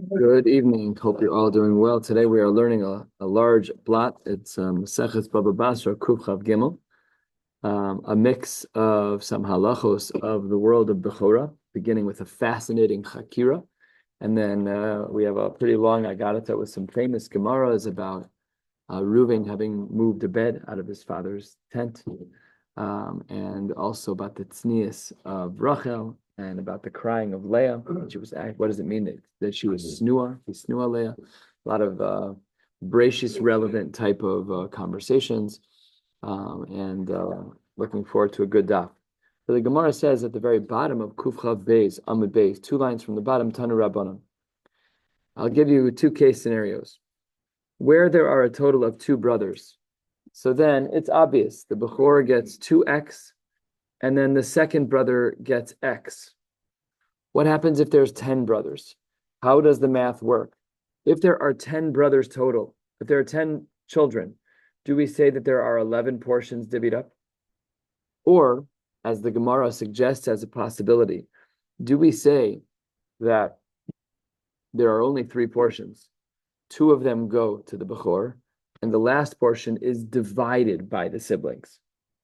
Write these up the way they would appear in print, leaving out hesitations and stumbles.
Good evening. Hope you're all doing well. Today we are learning a large blot. It's Maseches Bava Basra Kuf Chav Gimel, a mix of some halachos of the world of Bechora, beginning with a fascinating Chakira, and then we have a pretty long Agarata with some famous Gemaras about Reuven having moved a bed out of his father's tent, and also about the tznius of Rachel, and about the crying of Leah. What does it mean that she was snua? She's snua Leah. A lot of Bereshis relevant type of conversations, and looking forward to a good daf. So the Gemara says at the very bottom of Kuf Chav Beis, Amud Beis, 2 lines from the bottom, Tanu Rabbanan. I'll give you two case scenarios where there are a total of 2 brothers. So then it's obvious. The Bechor gets 2x, and then the second brother gets x. What happens if there's 10 brothers? How does the math work? If there are 10 brothers total, if there are 10 children, do we say that there are 11 portions divvied up? Or, as the Gemara suggests as a possibility, do we say that there are only 3 portions? 2 of them go to the Bechor, and the last portion is divided by the siblings.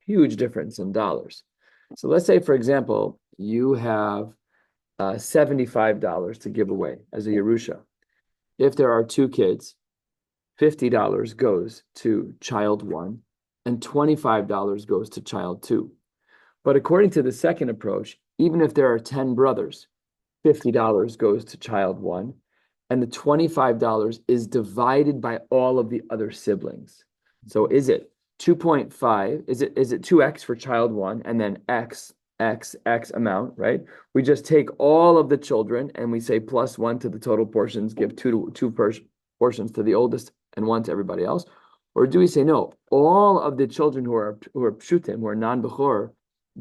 Huge difference in dollars. So let's say, for example, you have $75 to give away as a Yerusha. If there are 2 kids, $50 goes to child 1 and $25 goes to child 2. But according to the second approach, even if there are 10 brothers, $50 goes to child 1 and the $25 is divided by all of the other siblings. So is it 2.5? Is it 2x for child 1 and then x amount, right? We just take all of the children and we say plus 1 to the total portions, give two portions to the oldest and 1 to everybody else? Or do we say no, all of the children who are pshutim, who are non-bechor,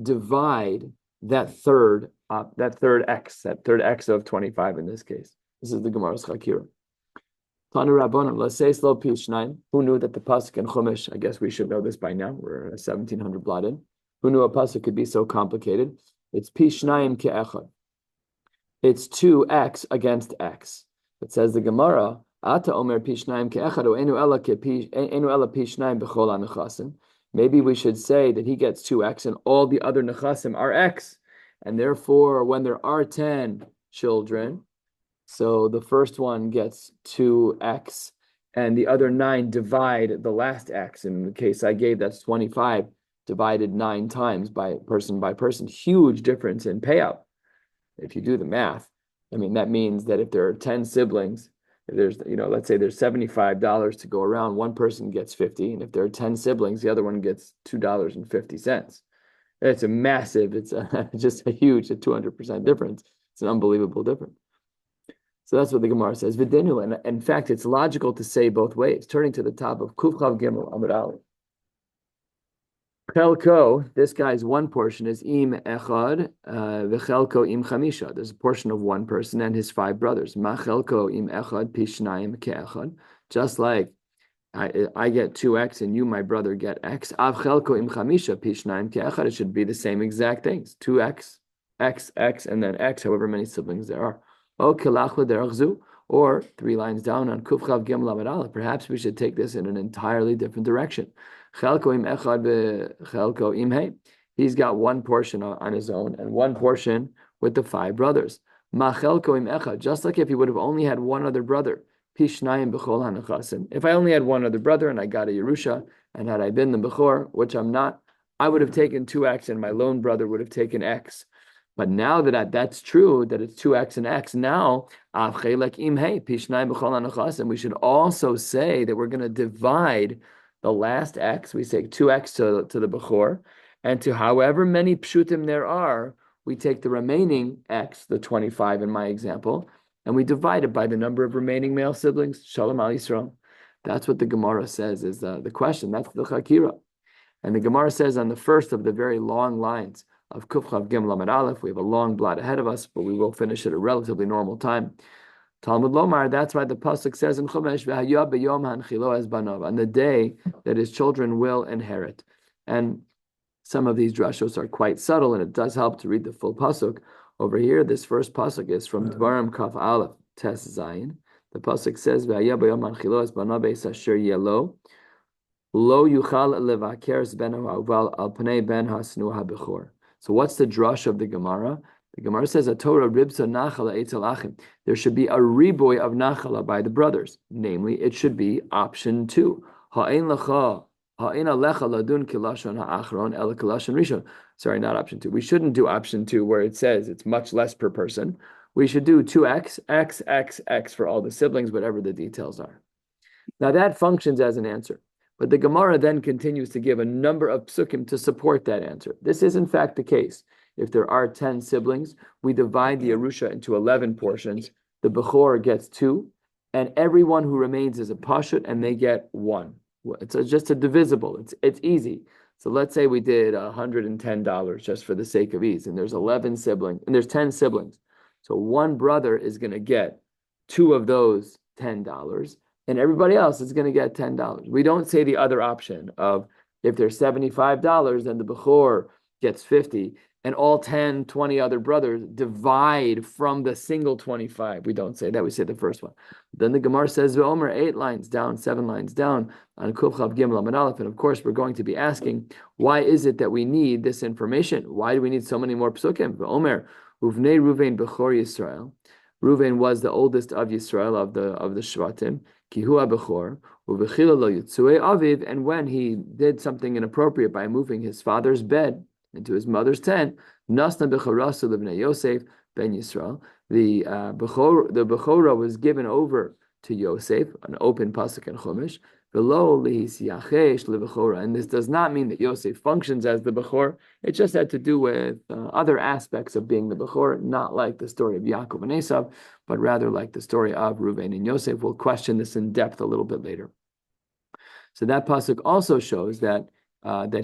divide that third x of 25 in this case? This is the Gemara's Chakira. Tanu Rabbanan, let's say slow Pishnayim. Who knew that the pasuk in Chumash? I guess we should know this by now. We're 1700 blot in. Who knew a pasuk could be so complicated? It's Pishnayim ke'echad. It's 2x against x. It says the Gemara, Ata omer Pishnayim ke'echad o enu ela Pishnayim b'chol hanechasim. Maybe we should say that he gets 2x and all the other nechasim are x. And therefore, when there are 10 children, so the first one gets 2x, and the other 9 divide the last x. In the case I gave, that's 25 divided 9 times by person. Huge difference in payout. If you do the math, I mean, that means that if there are 10 siblings, if there's, let's say there's $75 to go around, one person gets 50, and if there are 10 siblings, the other one gets $2.50. It's a massive, just a huge, 200% difference. It's an unbelievable difference. So that's what the Gemara says. Videnu, and in fact, it's logical to say both ways. Turning to the top of Kuf Chav Gimel Amud Aleph. Chelko, this guy's one portion is im echad, v'chelko im chamisha. There's a portion of one person and his 5 brothers. Ma chelko im echad pishnayim ke'echad. Just like I get 2x and you, my brother, get x. Av chelko im chamisha pishnayim ke'echad. It should be the same exact things. 2x, x, and then x, however many siblings there are. Or 3 lines down on Kuf Chav Gimel Amud Aleph. Perhaps we should take this in an entirely different direction. He's got one portion on his own and one portion with the 5 brothers. Just like if he would have only had one other brother. If I only had one other brother and I got a Yerusha, and had I been the Bechor, which I'm not, I would have taken 2x and my lone brother would have taken x. But now that's true, that it's 2x and x, now, we should also say that we're going to divide the last x. We say 2x to the Bechor, and to however many pshutim there are, we take the remaining x, the 25 in my example, and we divide it by the number of remaining male siblings. Shalom al Yisrael. That's what the Gemara says is the question. That's the Chakira. And the Gemara says on the first of the very long lines of Kuf Chav Gimel Amud Aleph, we have a long blot ahead of us, but we will finish at a relatively normal time. Talmud Lomar, that's why the pasuk says in Chumash, "V'hayah b'yom hanchilo es banov," on the day that his children will inherit. And some of these drashos are quite subtle, and it does help to read the full pasuk. Over here, this first pasuk is from Dvarim Kaf Aleph. Tes Zayin. The pasuk says, "V'ayah b'yom anchilo es bana beis asher yelo lo yuchal levaker ben ha'uval al pnei ben hasnu habechor." So what's the drush of the Gemara? The Gemara says, "A Torah ribsa nachala etzel achim." There should be a riboy of nachala by the brothers. Namely, it should be option 2. Ha'ein lecha ha'ein alecha ladun kilashon ha'achron el kilashon rishon. Sorry, not option 2. We shouldn't do option 2 where it says it's much less per person. We should do 2x, x, x, x for all the siblings, whatever the details are. Now that functions as an answer. But the Gemara then continues to give a number of psukim to support that answer. This is in fact the case. If there are 10 siblings, we divide the Yerusha into 11 portions. The Bechor gets 2, and everyone who remains is a Pashut, and they get 1. It's just a divisible. It's easy. So let's say we did $110 just for the sake of ease, and there's 11 siblings, and there's 10 siblings. So one brother is going to get 2 of those $10, and everybody else is going to get $10. We don't say the other option of if there's $75, then the Bechor gets 50, and all 10, 20 other brothers divide from the single 25. We don't say that. We say the first one. Then the Gemara says, V'omer, 8 lines down, 7 lines down, on Kuf Chav Gimel Amud Aleph. And of course, we're going to be asking, why is it that we need this information? Why do we need so many more psukim? V'omer, Uvnei Ruvain Bechor Yisrael. Ruvain was the oldest of Yisrael, of the Shvatim. Kihua Bechor, Uvechila lo Yitzue Aviv. And when he did something inappropriate by moving his father's bed into his mother's tent, Nasna Bechorasa Livnei Yosef ben Yisrael. The Bechora was given over to Yosef, an open pasuk in Chumash. Below lihis yachesh lebechora, and this does not mean that Yosef functions as the Bechor. It just had to do with other aspects of being the Bechor, not like the story of Yaakov and Esav, but rather like the story of Reuven and Yosef. We'll question this in depth a little bit later. So that pasuk also shows that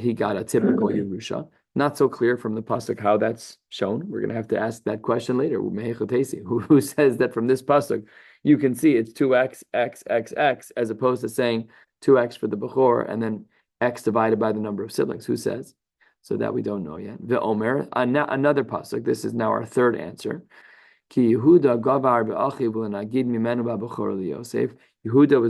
he got a typical Yerusha. Not so clear from the pasuk how that's shown. We're going to have to ask that question later. Who says that from this pasuk you can see it's 2x, x, x, x, as opposed to saying 2x for the Bechor and then x divided by the number of siblings? Who says? So that we don't know yet. Ve'omer, another pasuk. This is now our third answer. Ki Yehuda gavar be'achiv v'lenagid mimenu ba'Bechor liYosef. Yehuda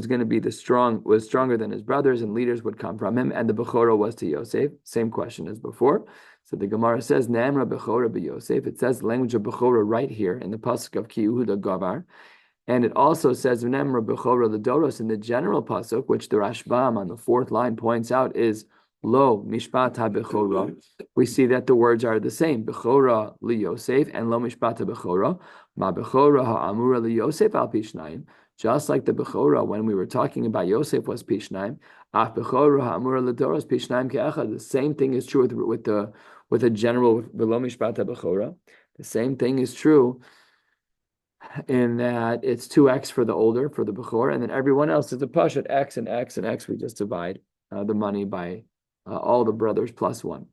was stronger than his brothers, and leaders would come from him, and the Bechorah was to Yosef. Same question as before. So the Gemara says, Ne'emra Bechorah b'Yosef. It says the language of Bechorah right here in the pasuk of Ki Yehuda gavar. And it also says, Ne'emra Bechorah l'doros in the general pasuk, which the Rashbam on the 4th line points out is Lo Mishpat HaBechorah. We see that the words are the same. Bechorah liYosef and Lo Mishpat HaBechorah. Ma Bechorah ha'amura liYosef al Pishnayim. Just like the Bechorah, when we were talking about Yosef, was Pishnayim. Af Bechorah ha'amura l'doros Pishnayim ke'echad. The same thing is true with a general Lo Mishpat HaBechorah. The same thing is true in that it's 2x for the older, for the Bechor, and then everyone else is a push at x and x and x. We just divide the money by all the brothers plus 1.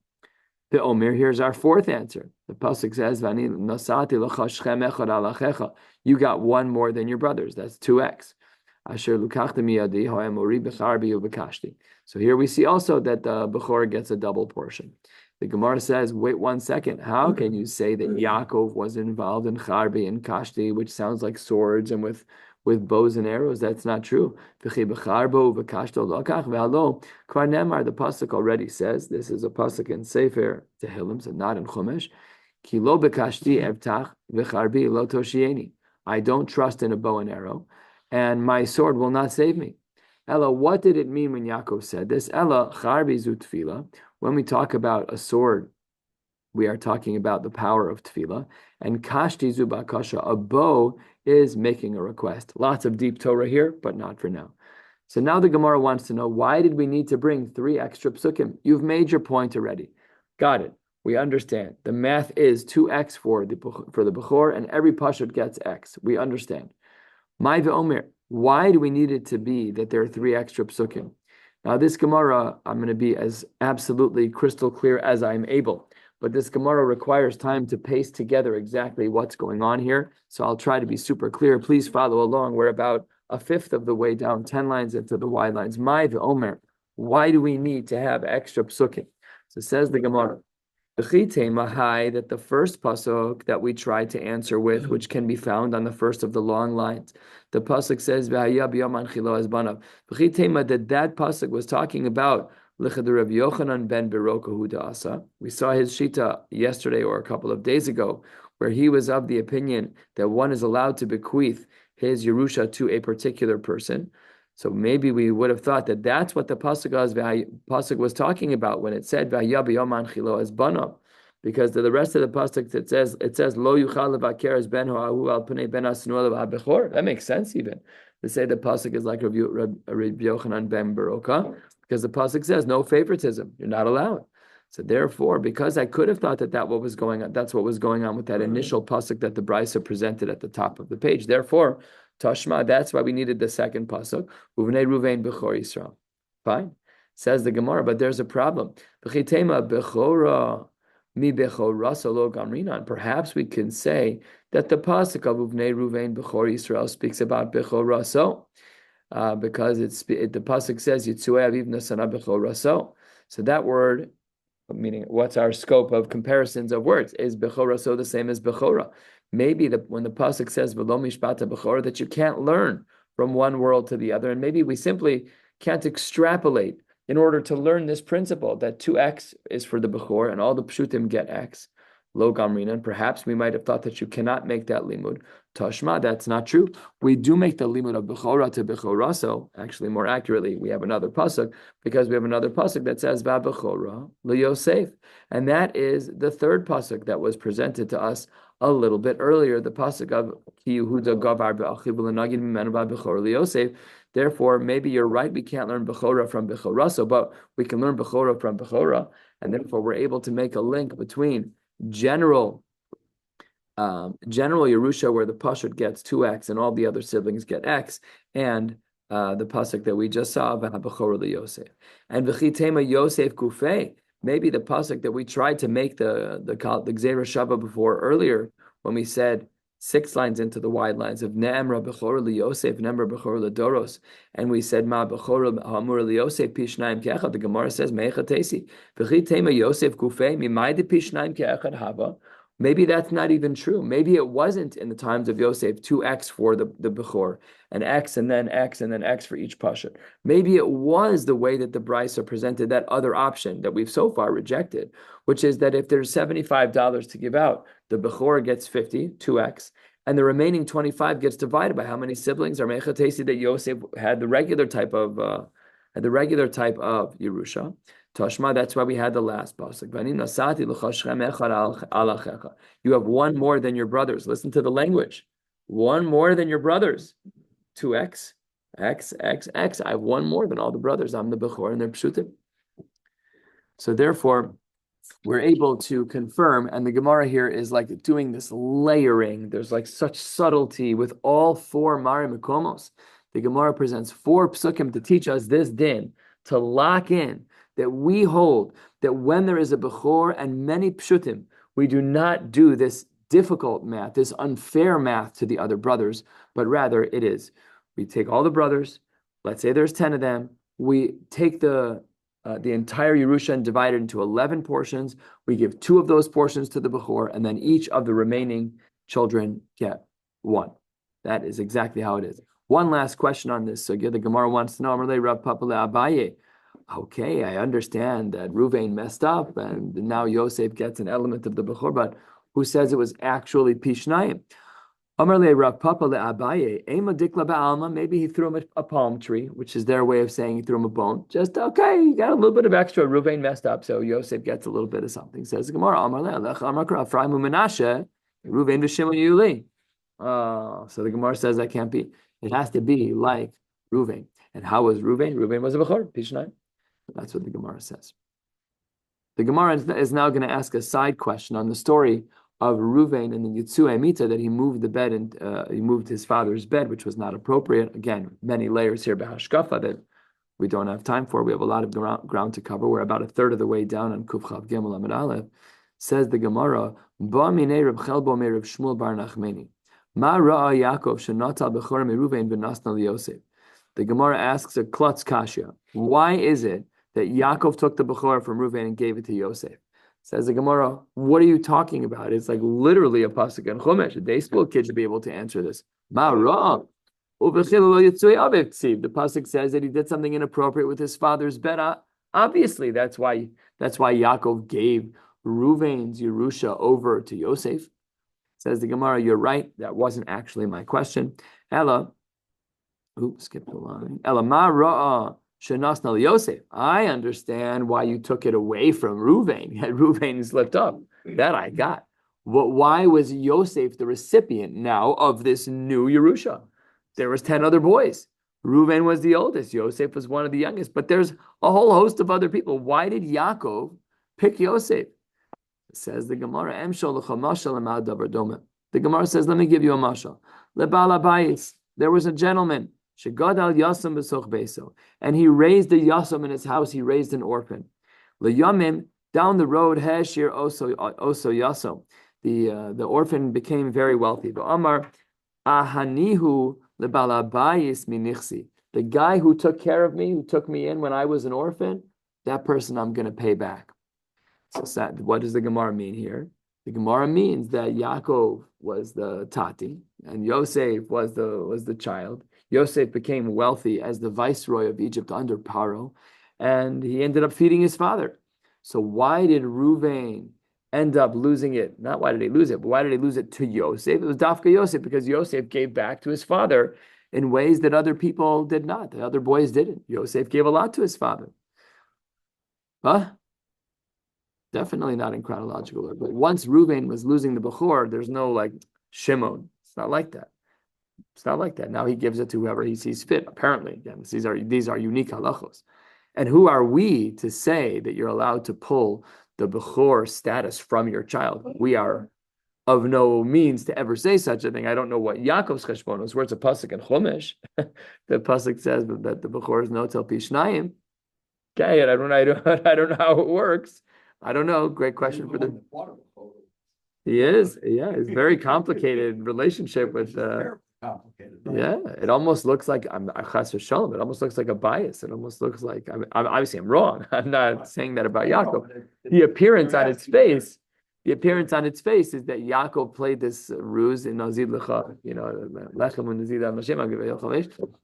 The Omer, here's our 4th answer. The pasuk says, "Vani nasati lecha shchem echad alachecha." You got 1 more than your brothers. That's 2x. Asher lukachta miyadi ha'emori b'charbi ubekashti. So here we see also that the Bechor gets a double portion. The Gemara says, wait 1 second. How can you say that Yaakov was involved in Charbi and Kashti, which sounds like swords and with bows and arrows? That's not true. The pasuk already says, this is a pasuk in Sefer Tehillim, so not in Chumash. Ki lo bekashti evtach v'charbi lo toshieni. I don't trust in a bow and arrow, and my sword will not save me. Ella, what did it mean when Yaakov said this? Ella charbi zu tefillah. When we talk about a sword, we are talking about the power of tefillah. And kashti zu bakasha, a bow is making a request. Lots of deep Torah here, but not for now. So now the Gemara wants to know, why did we need to bring 3 extra psukim? You've made your point already. Got it. We understand. The math is 2x for the Bechor, and every Pashut gets x. We understand. My ve'omer, why do we need it to be that there are 3 extra psukim? Now, this Gemara, I'm going to be as absolutely crystal clear as I'm able, but this Gemara requires time to paste together exactly what's going on here, so I'll try to be super clear. Please follow along. We're about 1/5 of the way down, 10 lines into the wide lines. My ve'omer, why do we need to have extra psukim? So says the Gemara, That the first pasuk that we tried to answer with, which can be found on the first of the long lines, the pasuk says that that pasuk was talking about Rabbi Yochanan ben Beroka hu da'asa. We saw his shita yesterday or a couple of days ago, where he was of the opinion that one is allowed to bequeath his Yerusha to a particular person. So maybe we would have thought that that's what the pasuk was talking about when it said "V'haya b'yoman chilo es banav," because the rest of the pasuk it says "Lo yuchal levaker es ben ha'ahu al pnei ben asnu bechor." That makes sense even to say the pasuk is like Rabbi Yochanan ben Beroka, because the pasuk says no favoritism. You're not allowed. So therefore, because I could have thought that that's what was going on with that initial pasuk that the Brisa presented at the top of the page. Therefore, Tashma, that's why we needed the second pasuk. Uvnei Ruvain Bechor Yisrael. Fine, says the Gemara, but there's a problem. Bechitema Bechora mi Bechorasa lo Gamrinan. Perhaps we can say that the pasuk of Uvnei Ruvain Bechor Yisrael speaks about Bechoraso, because the pasuk says Yitzue Aviv Nasana Bechoraso. So that word, meaning what's our scope of comparisons of words? Is Bechora so the same as Bechora? Maybe when the pasuk says V'lo mishpata Bechora, that you can't learn from one world to the other, and maybe we simply can't extrapolate in order to learn this principle that 2x is for the Bechor and all the pshutim get x. Lo gamrina, and perhaps we might have thought that you cannot make that limud. Tashma, that's not true. We do make the limud of Bechora to Bechoraso. Actually, more accurately, we have another pasuk, because we have another pasuk that says Va Bechora lo Yosef, and that is the third pasuk that was presented to us a little bit earlier. The pasuk of Ki Yehuda Gavar be'achiv v'lenagid mimenu va Bechora lo Yosef. Therefore, maybe you're right. We can't learn Bechora from Bechoraso, but we can learn Bechora from Bechora, and therefore we're able to make a link between general Yerusha, where the Pashut gets 2x and all the other siblings get x, and the pasuk that we just saw, V'habechora Yosef, and V'chitema Yosef Kufei. Maybe the pasuk that we tried to make the Gzeira Shava before earlier, when we said 6 lines into the wide lines of Ne'emra Bechora Yosef, Ne'emra Bechora Doros, and we said Ma Bechora Hamur Yosef Pishnaim Keachad. The Gemara says Mecha Tesi V'chitema Yosef Kufei Mimai de Pishnaim Keachad Hava. Maybe that's not even true. Maybe it wasn't in the times of Yosef 2x for the Bechor, and x and then x and then x for each Pashut. Maybe it was the way that the Brisa presented that other option that we've so far rejected, which is that if there's $75 to give out, the Bechor gets 50, 2x, and the remaining 25 gets divided by how many siblings are Mechatesi that Yosef had the regular type of Yerusha. Tashma, that's why we had the last pasuk. You have one more than your brothers. Listen to the language. One more than your brothers. 2x, x, x, x. I have one more than all the brothers. I'm the Bechor and they're pshutim. So therefore, we're able to confirm, and the Gemara here is like doing this layering. There's like such subtlety with all 4 Mari Mekomos. The Gemara presents 4 psukim to teach us this din, to lock in that we hold that when there is a Bechor and many pshutim, we do not do this difficult math, this unfair math to the other brothers, but rather it is, we take all the brothers, let's say there's 10 of them, we take the entire Yerusha and divide it into 11 portions, we give 2 of those portions to the Bechor, and then each of the remaining children get 1. That is exactly how it is. One last question on this. So the Gemara wants to know, Amarle Rav Papa Abaye. Okay, I understand that Ruvain messed up, and now Yosef gets an element of the Bechor, but who says it was actually Pishnayim? Amarle Rav Papa Abaye, Ema Dikla Ba'alma, maybe he threw him a palm tree, which is their way of saying he threw him a bone. Just, okay, you got a little bit of extra. Ruvain messed up, so Yosef gets a little bit of something. Says the Gemara, Amarle Alech Amakra, Ephraim Menashe, Ruvain V'Shimon Yuli. So the Gemara says that can't be. It has to be like Ruvain. And how was Ruvain? Ruvain was a Bechor, Pishnayim. That's what the Gemara says. The Gemara is now going to ask a side question on the story of Ruvain and the Yitzue Mita, that he moved the bed and he moved his father's bed, which was not appropriate. Again, many layers here Behashkafa that we don't have time for. We have a lot of ground to cover. We're about a third of the way down on Kuf Chav Gimel Amud Aleph. Says the Gemara, Ba minei Reb Chelbo me Reb Shmuel bar Nachmeni. Ma ra'a Yaakov shenata bechor me Ruvain v'nasna liYosef. The Gemara asks a klutz kasha. Why is it that Yaakov took the Bechor from Ruvain and gave it to Yosef? Says the Gemara, what are you talking about? It's like literally a pasuk in Chumash. A day school kid should be able to answer this. Ma ra. The pasuk says that he did something inappropriate with his father's bet. Obviously, that's why Yaakov gave Reuven's Yerusha over to Yosef. Says the Gemara, you're right. That wasn't actually my question. Ella, skipped a line. Ella ma ra'a shenasna Yosef. I understand why you took it away from Reuven. Reuven slipped up. That I got. Why was Yosef the recipient now of this new Yerusha? There was 10 other boys. Reuven was the oldest. Yosef was one of the youngest. But there's a whole host of other people. Why did Yaakov pick Yosef? Says the Gemara, the Gemara says, let me give you a mashal. There was a gentleman, and he raised a yasam in his house. He raised an orphan. Down the road, shiur oso yasam. The orphan became very wealthy. Amar ahanihu lebalabayis minichsi. The guy who took care of me, who took me in when I was an orphan, that person I'm going to pay back. So what does the Gemara mean here? The Gemara means that Yaakov was the tati and Yosef was the child. Yosef became wealthy as the viceroy of Egypt under Paro, and he ended up feeding his father. So why did Reuven end up losing it? Not why did he lose it, but why did he lose it to Yosef? It was Dafka Yosef because Yosef gave back to his father in ways that other people did not. The other boys didn't. Yosef gave a lot to his father. Huh? Definitely not in chronological order. But once Reuven was losing the Bechor, there's no like Shimon. It's not like that. It's not like that. Now he gives it to whoever he sees fit. Apparently, again, these are unique halachos. And who are we to say that you're allowed to pull the Bechor status from your child? We are of no means to ever say such a thing. I don't know what Yaakov's cheshbon is, where it's a pasuk in Chumash. The pasuk says that the Bechor is notel pishnayim. Okay, and I don't know how it works. I don't know. Great question for the. He is, yeah. It's very complicated relationship with. Yeah, it almost looks like I'm chas v'shalom. It almost looks like a bias. It almost looks like I'm obviously I'm wrong. I'm not saying that about Yaakov. The appearance on its face is that Yaakov played this ruse in Nazir Lecha, Lechem and Nazir Hashem,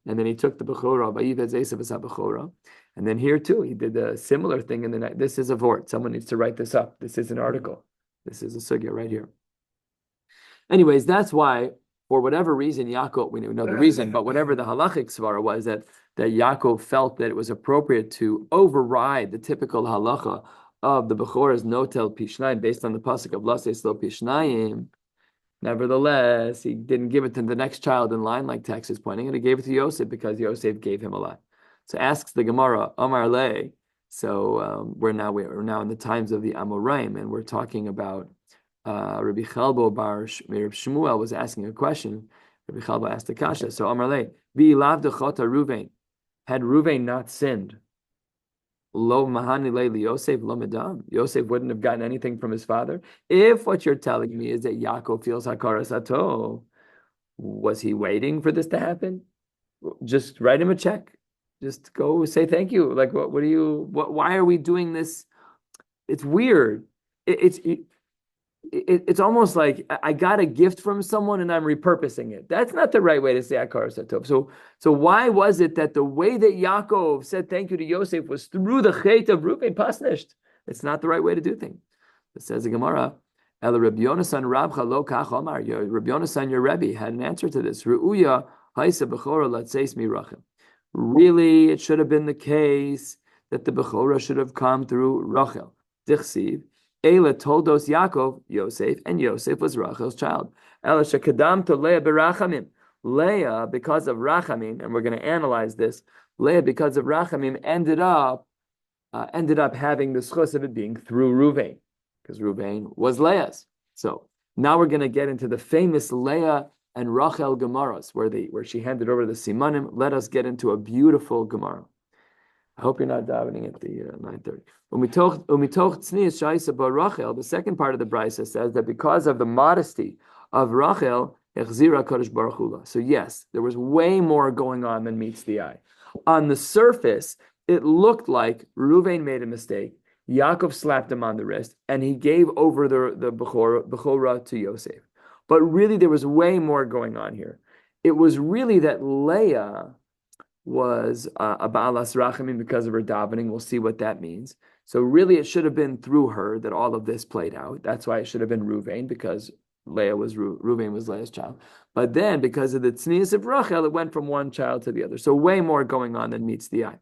and then he took the Bechorah, Vayiv Esav es Bechorah. And then here too, he did a similar thing in the night. This is a vort. Someone needs to write this up. This is an article. This is a sugya right here. Anyways, that's why, for whatever reason, Yaakov, we know the reason, but whatever the halachic svara was, that Yaakov felt that it was appropriate to override the typical halacha of the Bechorah's notel pishnayim based on the pasuk of Lases lo pishnayim. Nevertheless, he didn't give it to the next child in line, like Tex is pointing, and he gave it to Yosef because Yosef gave him a lot. So asks the Gemara, Amar Le. So we're now in the times of the Amoraim, and we're talking about Rabbi Chalbo bar Reb Shmuel was asking a question. Rabbi Chalbo asked the kasha. So Amar Le, V'ilav dechota Ruvain. Had Ruvain not sinned, Lo mahani le Yosef lo medam. Yosef wouldn't have gotten anything from his father. If what you're telling me is that Yaakov feels hakaras ato, was he waiting for this to happen? Just write him a check. Just go say thank you. Like, why are we doing this? It's weird. It's almost like I got a gift from someone and I'm repurposing it. That's not the right way to say Akar Satov. So why was it that the way that Yaakov said thank you to Yosef was through the chait of Reuven Pasnisht? It's not the right way to do things. It says the Gemara, El Rabbi Yonasan Rabcha lo kach omar. Rabbi Yonasan, your Rebbe, had an answer to this. Ru'uya haisa bechora latzeis mirachem. Really, it should have been the case that the Bechorah should have come through Rachel. Dichsiv, Eila toldos Yaakov, Yosef, and Yosef was Rachel's child. Ela shekadam to Leah berachamim. Leah, because of Rachamim, and we're going to analyze this, Leah, because of Rachamim, ended up having the schus of it being through Ruvain, because Ruvain was Leah's. So now we're going to get into the famous Leah and Rachel Gemaras, where she handed over the Simanim. Let us get into a beautiful Gemara. I hope you're not davening at the 9:30. The second part of the Brisa says that because of the modesty of Rachel, so yes, there was way more going on than meets the eye. On the surface, it looked like Reuven made a mistake. Yaakov slapped him on the wrist, and he gave over the Bechorah to Yosef. But really, there was way more going on here. It was really that Leah was a Ba'alas Rachamim because of her davening. We'll see what that means. So really, it should have been through her that all of this played out. That's why it should have been Ruvain, because Ruvain was Leah's child. But then, because of the tznius of Rachel, it went from one child to the other. So way more going on than meets the eye.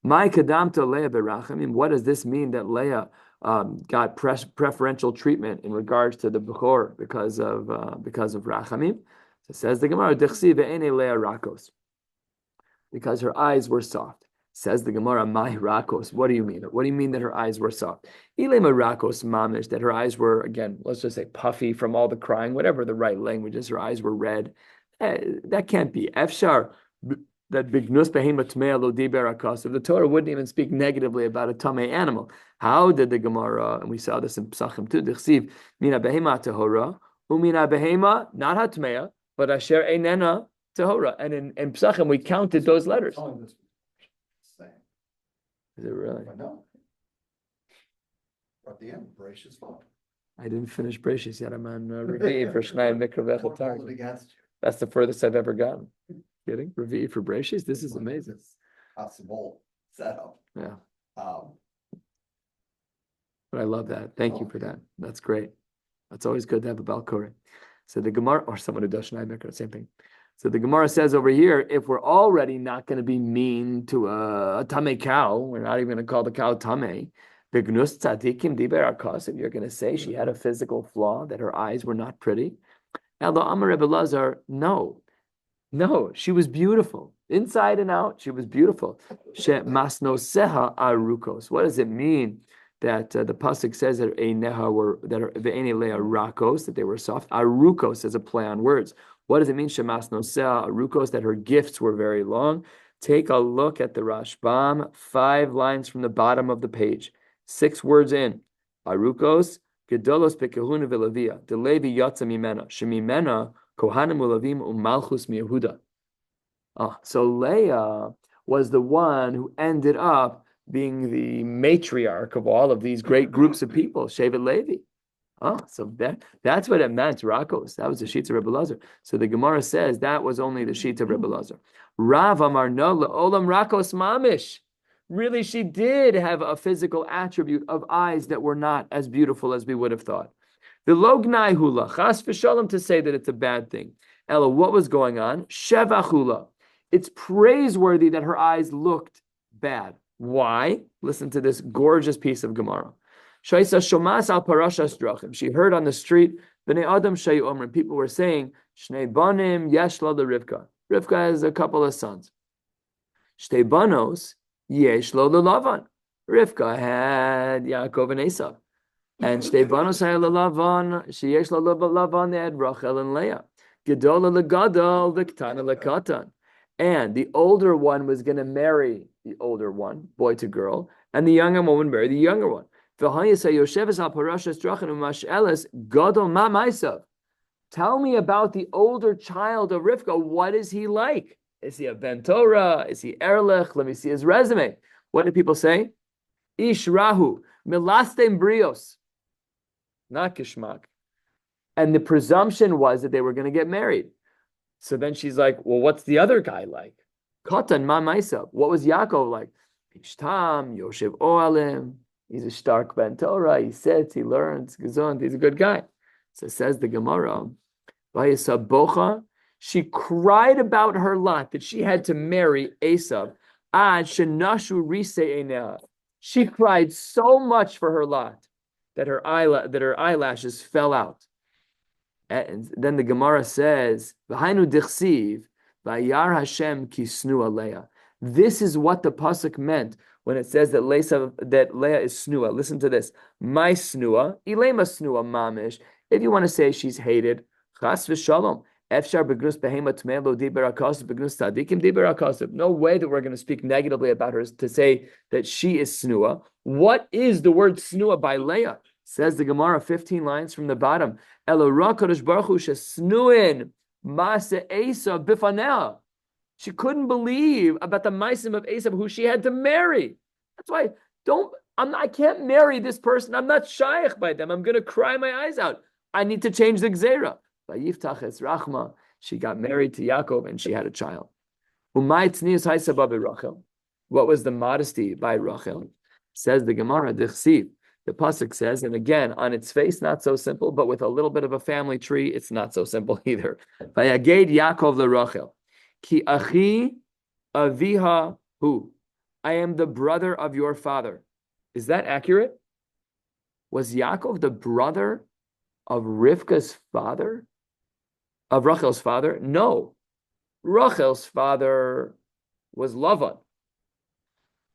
My kadamto Leah berachamim. What does this mean that Leah got preferential treatment in regards to the Bechor because of Rachamim? So says the Gemara, Dechsi ve'ene Leah rakos, because her eyes were soft. Says the Gemara, my rakos. What do you mean? What do you mean that her eyes were soft? Ilema rakos mamish, that her eyes were, again, let's just say puffy from all the crying, whatever the right language is, her eyes were red. That can't be. Efshar, that bignus behema tmei lo diber akasav. The Torah wouldn't even speak negatively about a tamei animal. How did the Gemara, and we saw this in Psachim too, dichsiv, mina behema tahora, umina behema, not hatmeya, but asher einena tahora. And in Psachim, we counted those letters. Is it really? No. At the end, Bereshis fine. I didn't finish Bereshis yet. I'm on Revi'i for Shnai Mikra V'Echatar. Against you. That's the furthest I've ever gotten. Kidding? Revi'i for Bereshis? This is amazing. Possible setup. Yeah. But I love that. Thank you for that. That's great. That's always good to have a Balkori. So the Gemara, or someone who does Shnai Mikra, same thing. So the Gemara says over here, if we're already not going to be mean to a tamei cow, we're not even going to call the cow tamei. Bignus tzadikim diber akas. If you're going to say she had a physical flaw, that her eyes were not pretty. Elo amar Rebbe Lazar, no, she was beautiful inside and out. She was beautiful. She masnoseha arukos. What does it mean that the pasuk says that eineha were that ve'ene leah rakos, that they were soft? Arukos is a play on words. What does it mean? Shemas nosea arukos, that her gifts were very long. Take a look at the Rashbam, 5 lines from the bottom of the page, 6 words in. Arukos, gedolos pekehuna v'levia, delevi yatsa mimena, shemimena kohanim ulavim umalchus miyehuda. So Leah was the one who ended up being the matriarch of all of these great groups of people, Shevet Levi. So that's what it meant, Rakos. That was the sheet of Rebbe Lazar. So the Gemara says that was only the sheet of Rebbe Lazar. Rav Amar no le'olam Rakos mamish. Really, she did have a physical attribute of eyes that were not as beautiful as we would have thought. The lognai hula, chas v'shalom, to say that it's a bad thing. Ella, what was going on? Shevach hula. It's praiseworthy that her eyes looked bad. Why? Listen to this gorgeous piece of Gemara. She heard on the street, Bnei Adam Shayu Omrim, people were saying, Shnei Banim Yesh La Rivka. Rivka has a couple of sons. Shtei Banos Yesh La Lavan. Rivka had Yaakov and Esav. And Shtei Banos had Lavan, Sheyesh La Lavan, they had Rachel and Leah. Gedola Legadol, Viktana Lekatan. And the older one was going to marry the older one, boy to girl, and the younger one would marry the younger one. Tell me about the older child of Rivka. What is he like? Is he a Ben Torah? Is he Erlich? Let me see his resume. What did people say? Ish Rahu, Milastem Brios. Not Kishmak. And the presumption was that they were going to get married. So then she's like, well, what's the other guy like? Katan Ma Maisa. What was Yaakov like? Ishtam, Yoshev Oalim. He's a stark Ben Torah. He sits, he learns, gesund. He's a good guy. So says the Gemara, Vayasabocha, she cried about her lot that she had to marry Esav. Ad shenashu rise einah. She cried so much for her lot that her eyelashes fell out. And then the Gemara says, V'hainu dichsiv, v'ayar Hashem kisnu aleya. This is what the pasuk meant when it says that Leah is snua. Listen to this. My snua, ilema snua mamish. If you want to say she's hated, chas v'shalom. Efshar begnus behema tmelo diber akasib begnus tzadikim diber akasib. No way that we're going to speak negatively about her to say that she is snua. What is the word snua by Leah? Says the Gemara, 15 lines from the bottom. Elora kadosh baruch hu shesnuin Maseches bifanea. She couldn't believe about the maisim of Esav who she had to marry. That's why don't I can't marry this person. I'm not shaykh by them. I'm going to cry my eyes out. I need to change the gzeira. Vayiftach es Rachma. She got married to Yaakov and she had a child. Umay tznius haisa babi Rachel. What was the modesty by Rachel? Says the Gemara, Dichsiv. The pasuk says, and again, on its face, not so simple, but with a little bit of a family tree, it's not so simple either. Vayaged Yaakov leRachel, ki achi aviha hu. I am the brother of your father. Is that accurate? Was Yaakov the brother of Rivka's father? Of Rachel's father? No. Rachel's father was Lavan.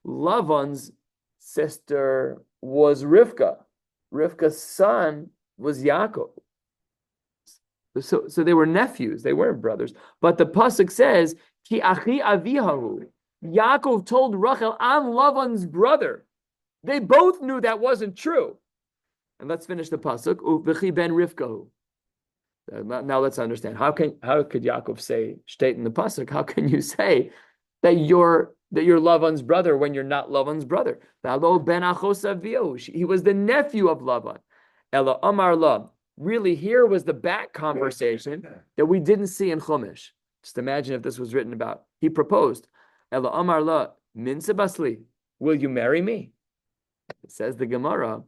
Lavan's sister was Rivka. Rivka's son was Yaakov. So they were nephews. They weren't brothers. But the pasuk says, Ki achi avihahu. Yaakov told Rachel, I'm Lavan's brother. They both knew that wasn't true. And let's finish the pasuk. U'v'chi ben Rivkahu. Now let's understand. How could Yaakov say, state in the pasuk, how can you say that you're Lavan's brother when you're not Lavan's brother? He was the nephew of Lavan. Ela Amar La. Really, here was the back conversation that we didn't see in Chumash. Just imagine if this was written about. He proposed. Ela Amar La, min sebasli, will you marry me? It says the Gemara.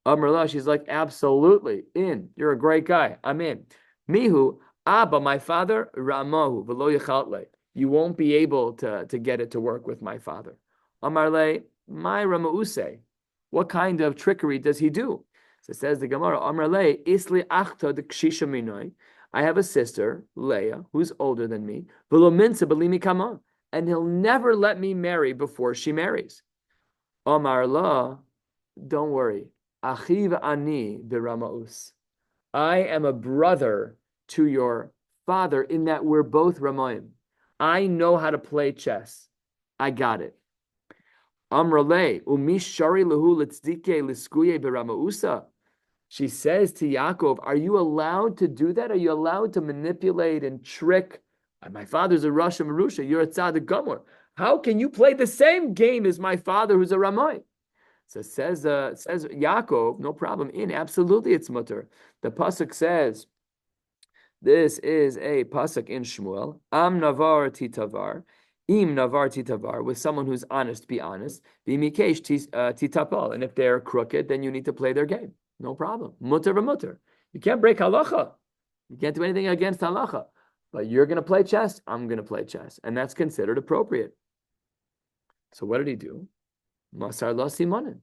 Amar La, she's like, absolutely, in. You're a great guy. I'm in. Mihu, Abba, my father, Ramahu, v'lo yechaltle. You won't be able to get it to work with my father. Amarle, my Ramause. What kind of trickery does he do? So it says the Gemara, Amarle, Isli achta de kshisha minoi. I have a sister, Leah, who's older than me. V'lo minsa b'limi kama. And he'll never let me marry before she marries. Amarla, don't worry. Achiv ani biramaus. I am a brother to your father in that we're both Ramayim. I know how to play chess. I got it. Amrale, umish shari lehu litzdike liskuye biramausa. She says to Yaakov, are you allowed to do that? Are you allowed to manipulate and trick? My father's a Rasha Marusha. You're a Tzaddik Gomor. How can you play the same game as my father who's a Ramay? So says Yaakov, no problem. Absolutely it's mutter. The pasuk says, this is a pasuk in Shmuel. Am navar titavar, im navar titavar. With someone who's honest, be honest. V'mikesh titapal. And if they're crooked, then you need to play their game. No problem. Mutter v'mutter. You can't break halacha. You can't do anything against halacha. But you're going to play chess. I'm going to play chess, and that's considered appropriate. So what did he do? Masar la simanin.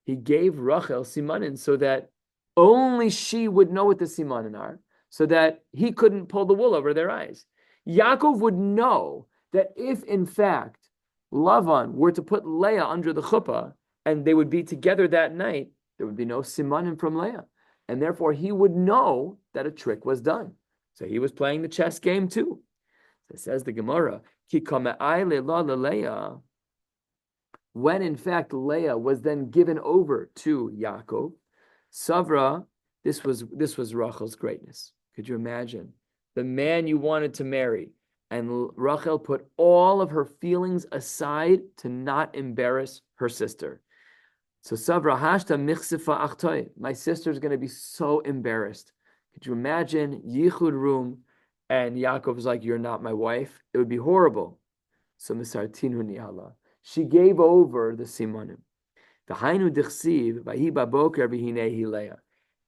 He gave Rachel simanin so that only she would know what the simanin are, so that he couldn't pull the wool over their eyes. Yaakov would know that if, in fact, Lavan were to put Leah under the chuppah and they would be together that night, there would be no simanin from Leah. And therefore, he would know that a trick was done. So he was playing the chess game too. So it says the Gemara, Ki Leah. When in fact Leah was then given over to Yaakov, Savra, this was Rachel's greatness. Could you imagine? The man you wanted to marry, and Rachel put all of her feelings aside to not embarrass her sister. So Savra hashta michsifa achtoy. My sister's going to be so embarrassed. Could you imagine yichud room, and Yaakov's like, "You're not my wife." It would be horrible. So misartinu nihala. She gave over the simanim. V'hainu dichsiv v'hi baboker v'hinei Leah.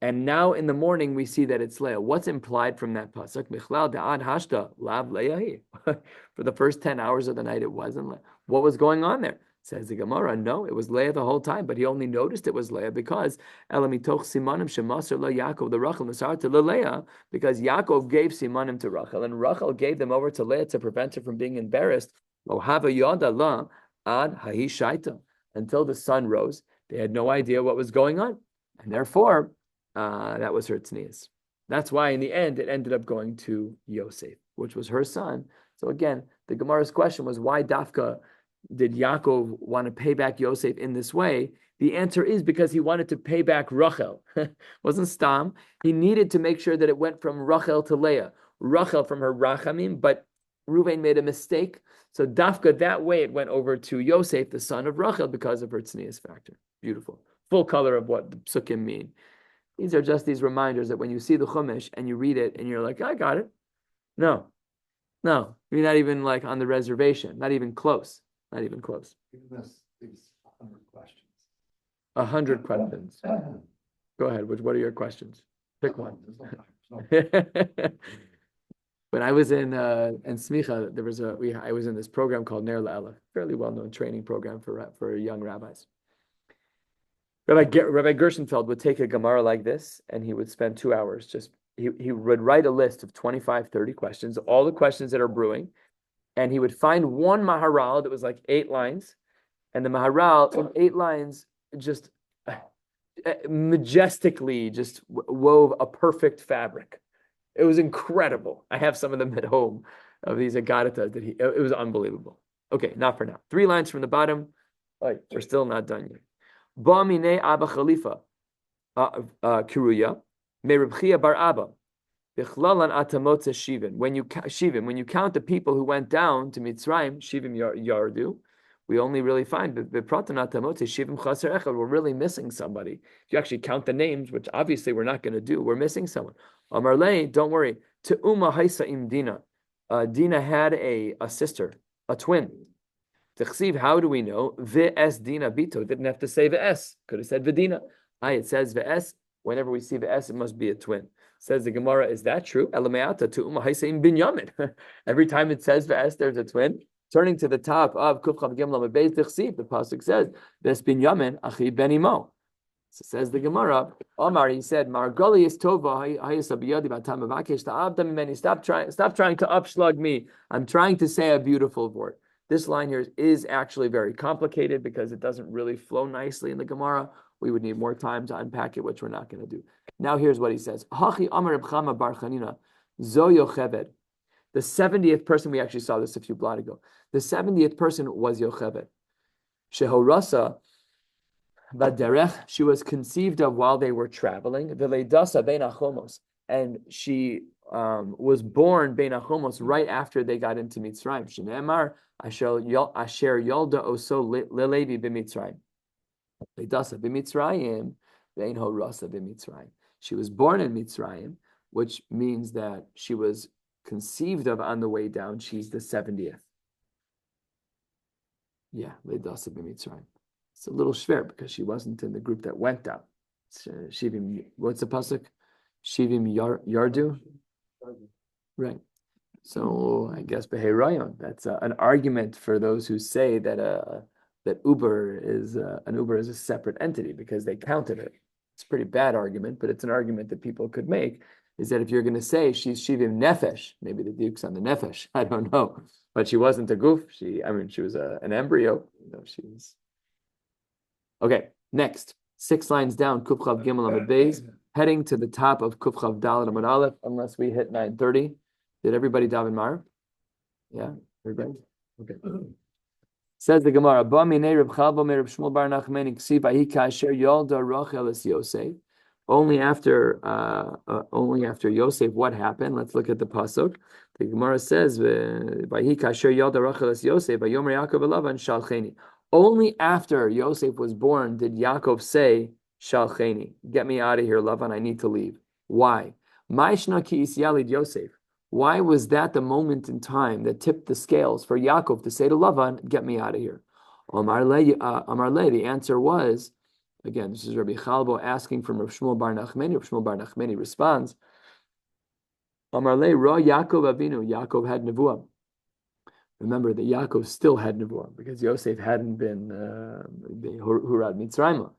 And now in the morning we see that it's Leah. What's implied from that pasuk? Michlal da'ad hashta lav Leahi. For the first 10 hours of the night, it wasn't Leah. What was going on there? Says the Gemara, no, it was Leah the whole time, but he only noticed it was Leah because Elamitoch simanim shemasar la Yaakov the Rachel masar to Leah, because Yaakov gave simanim to Rachel, and Rachel gave them over to Leah to prevent her from being embarrassed. Lo hava yada la ad hahi shaita, until the sun rose. They had no idea what was going on, and therefore that was her tznius. That's why in the end it ended up going to Yosef, which was her son. So again, the Gemara's question was, why Dafka did Yaakov want to pay back Yosef in this way? The answer is because he wanted to pay back Rachel. Wasn't Stam. He needed to make sure that it went from Rachel to Leah. Rachel from her Rachamim, but Reuven made a mistake. So Dafka, that way it went over to Yosef, the son of Rachel, because of her tznius factor. Beautiful. Full color of what the psukim mean. These are just these reminders that when you see the Chumash and you read it and you're like, I got it. No, you're not even like on the reservation, not even close, not even close. Giving us these 100 questions. 100 questions. Go ahead. What are your questions? Pick one. There's no time. When I was in Smicha, I was in this program called Ner La'ela, fairly well-known training program for young rabbis. Rabbi Gershenfeld would take a Gemara like this, and he would spend 2 hours he would write a list of 25, 30 questions, all the questions that are brewing, and he would find one Maharal that was like 8 lines, and the Maharal in 8 lines just majestically just wove a perfect fabric. It was incredible. I have some of them at home of these agaritas it was unbelievable. Okay, not for now. 3 lines from the bottom. We're still not done yet. Ba'mine Abba Khalifa Kiruya Me Reb Chia Bar Abba Bichlalan Atamotza Shivim. When you count the people who went down to Mitzrayim, Shivim Yardu, we only really find Bipratan Atamotza Shivim Chaser Echad. We're really missing somebody. If you actually count the names, which obviously we're not going to do, we're missing someone. Amarle, don't worry. Te'uma Haisa Im Dina. Dina had a sister, a twin. T'chsiv, how do we know? V'es Dina Bito. Didn't have to say v'es. Could have said v'dina. It says v'es. Whenever we see v'es, it must be a twin. Says the Gemara, is that true? Elameata Te'uma Haisa Im Binyamin. Every time it says v'es, there's a twin. Turning to the top of Kuf Chav Gimel Amud Beis, t'chsiv, the pasuk says, v'es Binyamin Achi Ben Imo. So says the Gemara, Omar, he said, Margoli is tova, stop trying to upslug me. I'm trying to say a beautiful word. This line here is actually very complicated because it doesn't really flow nicely in the Gemara. We would need more time to unpack it, which we're not going to do. Now here's what he says. Hachi Amar Reb Chama Bar Chanina, Zo Yocheved. The 70th person, we actually saw this a few blot ago. The 70th person was Yocheved. Shehorasa Vaderech, she was conceived of while they were traveling. V'leidasa bein achomos, and she was born bein achomos right after they got into Mitzrayim. Shneemar asher yolda oso lelevi b'Mitzrayim. Leidasa b'Mitzrayim vein horasa b'Mitzrayim. She was born in Mitzrayim, which means that she was conceived of on the way down. She's the 70th. Yeah, leidasa b'Mitzrayim. It's a little schwer because she wasn't in the group that went down. Shivim, what's the pasuk? Shivim Yardu? Right. So I guess Beherayon, that's an argument for those who say that that Uber is a separate entity because they counted it. It's a pretty bad argument, but it's an argument that people could make, is that if you're going to say she's Shivim Nefesh, maybe the Duke's on the Nefesh, I don't know, but she wasn't a goof. She was an embryo. She was... Okay, next, 6 lines down, Kuf Chav Gimel Amud Beis, heading to the top of Kuf Chav Daled Amud Aleph, unless we hit 9:30. Did everybody daven Mar? Yeah, everybody? Okay. Says the Gemara, Ba minei Reb Chalbo me Reb Shmuel bar Nachmani ksiv ahi kasher yolda Rachel es Yosef. Only after Yosef, what happened? Let's look at the pasuk. The Gemara says, "Vahi kasher yolda Rachel es Yosef, vayomer Yaakov elavan shalcheni." Only after Yosef was born did Yaakov say, Shalcheni, get me out of here, Lavan, I need to leave. Why? Ma'ishna ki isyalid Yosef. Why was that the moment in time that tipped the scales for Yaakov to say to Lavan, get me out of here? Amarle, the answer was, again, this is Rabbi Chalbo asking from Rav Shmuel bar Nachmani. Rav Shmuel bar Nachmani responds, Amarle, Ra Yaakov Avinu, Yaakov had nevuah. Remember that Yaakov still had nevuah because Yosef hadn't been Hurad Mitzrayim.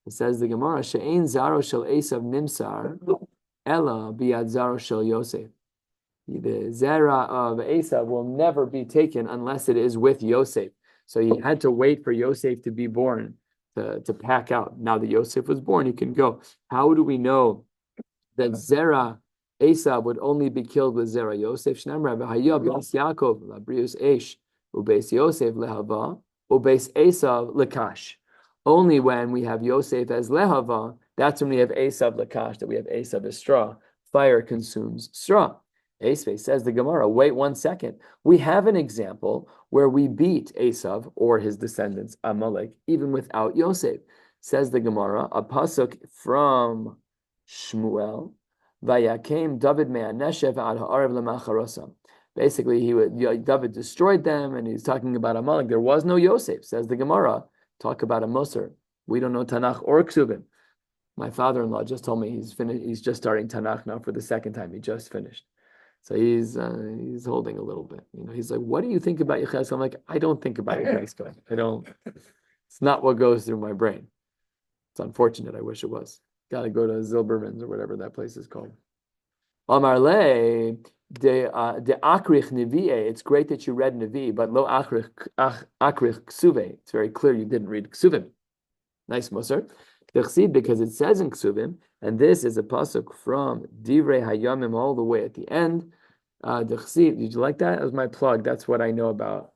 It says the Gemara, She'ein zaro shel Esav nimsar, ela biyad zaro shel Yosef. The zera of Esav will never be taken unless it is with Yosef. So he had to wait for Yosef to be born to pack out. Now that Yosef was born, he can go. How do we know that zera Esav would only be killed with Zera Yosef? Shnamra v'hayav Yos Yaakov labrius Eish ubeis Yosef lehava ubeis Esav lekash. Only when we have Yosef as lehava, that's when we have Esav lekash, that we have Esav as straw. Fire consumes straw. Esve says the Gemara, wait 1 second. We have an example where we beat Esav or his descendants, Amalek, even without Yosef. Says the Gemara, a pasuk from Shmuel, Vayakem David me'aneshev ad ha'arev lemacharosam. Basically, David destroyed them, and he's talking about Amalek. There was no Yosef, says the Gemara. Talk about a Musar. We don't know Tanakh or Ksuvim. My father-in-law just told me he's finished. He's just starting Tanakh now for the second time. He just finished, so he's holding a little bit. He's like, "What do you think about Yechezkel?" I'm like, "I don't think about Yechezkel. I don't. It's not what goes through my brain. It's unfortunate. I wish it was. Got to go to Zilberman's or whatever that place is called." Amar le de akrich nevi'e. It's great that you read nevi, but lo akrich ksuve. It's very clear you didn't read ksuvim. Nice musar. Because it says in ksuvim, and this is a pasuk from Divrei Hayamim all the way at the end. Did you like that? That was my plug. That's what I know about.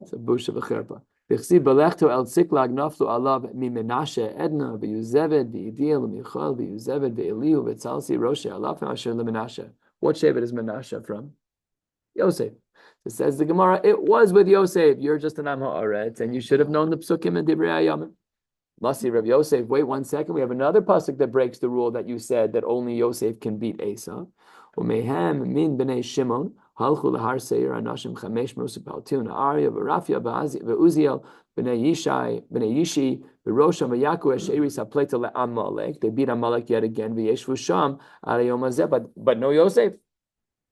It's a busha v'cherpa. Dechsi belechto el tziklag naflu alav mi Menashe Edna v'Yuzeved v'Idiel v'Michal v'Yuzeved v'Elihu v'Tzalsi Roshe alaf asher leMenashe. What Shevet is Menashe from? Yosef. It says the Gemara, it was with Yosef. You're just an Am Ha'aretz, and you should have known the psukim and Divrei Hayamim. Masi Rav Yosef. Wait 1 second. We have another pasuk that breaks the rule that you said that only Yosef can beat Esau. Umehem min b'nei Shimon halchu lahar seir anashim chamesh musipaltun Arya v'Rafia v'Uziel b'nei Yishi v'Rosham v'Yaku esheris hapleta le'Amalek. They beat Amalek yet again. V'yeshvu sham arayom hazeh. But no Yosef.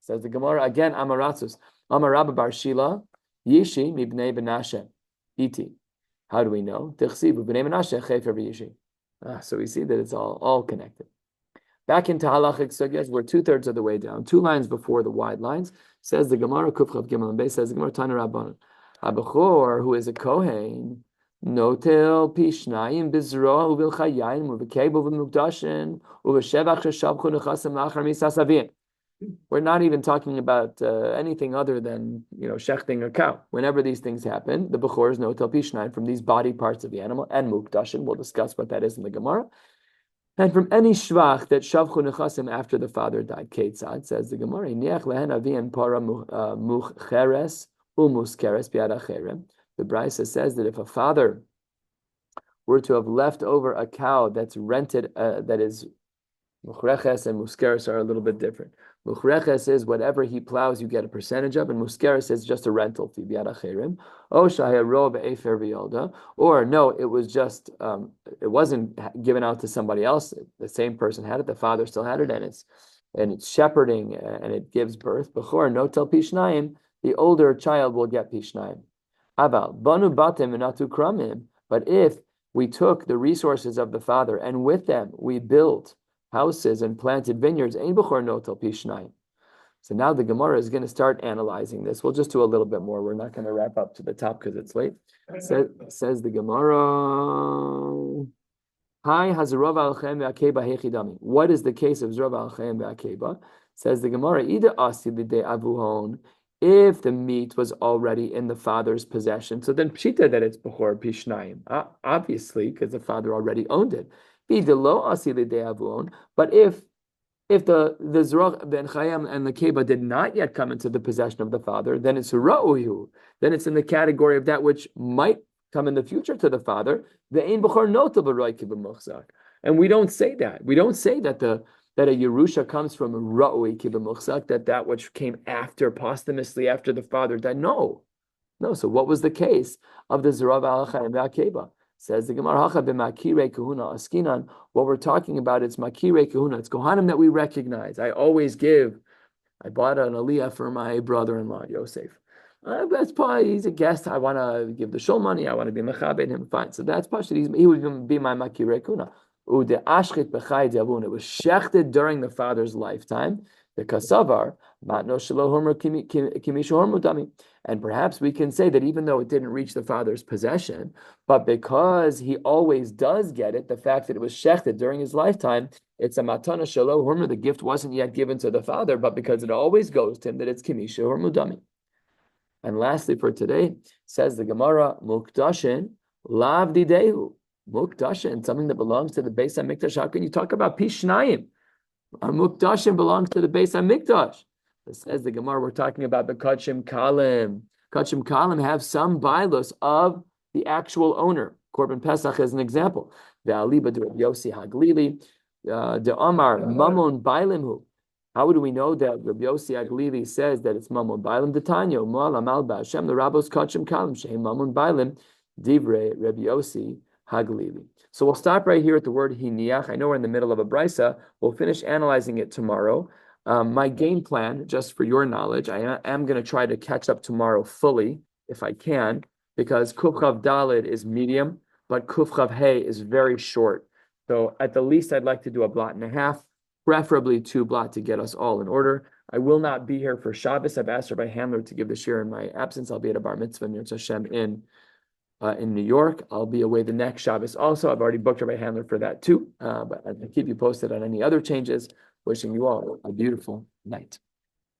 Says the Gemara again. Amaratzus. Amar Rabba bar Shila Yishi mibnei Menashe iti. How do we know? So we see that it's all connected. Back into halachic sugyas, we're 2/3 of the way down. 2 lines before the wide lines. Says the Gemara, Kufchav Gimel and Beis, says the Gemara, Tana Rabbanan. Abachor, who is a Kohen, Notel Pishnayim Bizro, Uvil Chayayim, Uvikebu V'Mukdashin, Uveshevach Sheshavchu Nechasem Lachar Misasavin. We're not even talking about anything other than shechting a cow. Whenever these things happen, the bechor is no tel pishnayim from these body parts of the animal and mukdashin. We'll discuss what that is in the Gemara. And from any shvach that shavchu nechasim after the father died. Ketzad says the Gemara. Niach lehen avian para mucheres umuskeres biad acherem. The Brisa says that if a father were to have left over a cow that's rented, that is muchreches and muskeres are a little bit different. Muchreches is whatever he plows, you get a percentage of, and muskeres is just a rental fee. Or no, it was just it wasn't given out to somebody else. The same person had it. The father still had it, and it's shepherding and it gives birth. Bechor no tel pishnayim. The older child will get pishnayim. Aval banu batim and natu kramim. But if we took the resources of the father and with them we built houses and planted vineyards, ein b'chor notel pishnayim. So now the Gemara is going to start analyzing this. We'll just do a little bit more. We're not going to wrap up to the top because it's late. Says the Gemara, Hi hazarov alchem ve'akeba hechidami. What is the case of zrov alchem ve'akeba? Says the Gemara, Ida asi b'dei avuhon. If the meat was already in the father's possession, so then pshita that it's b'chor pishnayim, obviously, because the father already owned it. But if the Zroch ben Chayam and the Keba did not yet come into the possession of the father, then it's Ra'uhu. Then it's in the category of that which might come in the future to the father. And we don't say that. We don't say that a Yerusha comes from Ra'ui Kibamuchzak, that which came posthumously after the father died. No. So what was the case of the Zroch Alachayim and Keba? Says the Gemara, b'makirei kahuna askinan. What we're talking about is makirei kahuna. It's kohanim that we recognize. I bought an aliyah for my brother-in-law, Yosef. That's probably, he's a guest. I want to give the shul money. I want to be mechabed him. Fine. So that's pashut. He would be my makirei kahuna. Ude ashchit b'chai diavun. It was shechted during the father's lifetime. The kasavar matno shelo hormer kimishu hormu dami. And perhaps we can say that even though it didn't reach the father's possession, but because he always does get it, the fact that it was shechted during his lifetime, it's a matana shelo hormer. The gift wasn't yet given to the father, but because it always goes to him, that it's kimishu hormu dami. And lastly, for today, says the Gemara, mukdashin lav didehu. Mukdashin, something that belongs to the Beis HaMikdash. How can you talk about pishnayim? A mukdashin belongs to the Beis HaMikdash. It says the Gemara, we're talking about the Kachim Kalim. Kachim Kalim have some bilos of the actual owner. Korban Pesach as an example. The Aliba de Rabbi Yossi Haglili, the Amar Mamon Bailimhu. How do we know that Rabbi Yossi Haglili says that it's Mamon Bailim? The Tanya Mu'ala Malba Hashem the Rabbos Kachim Kalim Shehem Mamon Bailim Divrei Rabbi Yossi Haglili. So we'll stop right here at the word hiniach. I know we're in the middle of a brisa. We'll finish analyzing it tomorrow. My game plan, just for your knowledge, I am going to try to catch up tomorrow fully, if I can, because Kuf Chav Dalid is medium, but Kuf Chav Hey is very short. So at the least, I'd like to do a blot and a half, preferably 2 blot to get us all in order. I will not be here for Shabbos. I've asked Rabbi Handler to give the shiur in my absence. I'll be at a bar mitzvah in Yirtzeh Hashem in New York. I'll be away the next Shabbos also. I've already booked Rabbi Handler for that too. But I'll keep you posted on any other changes. Wishing you all a beautiful night.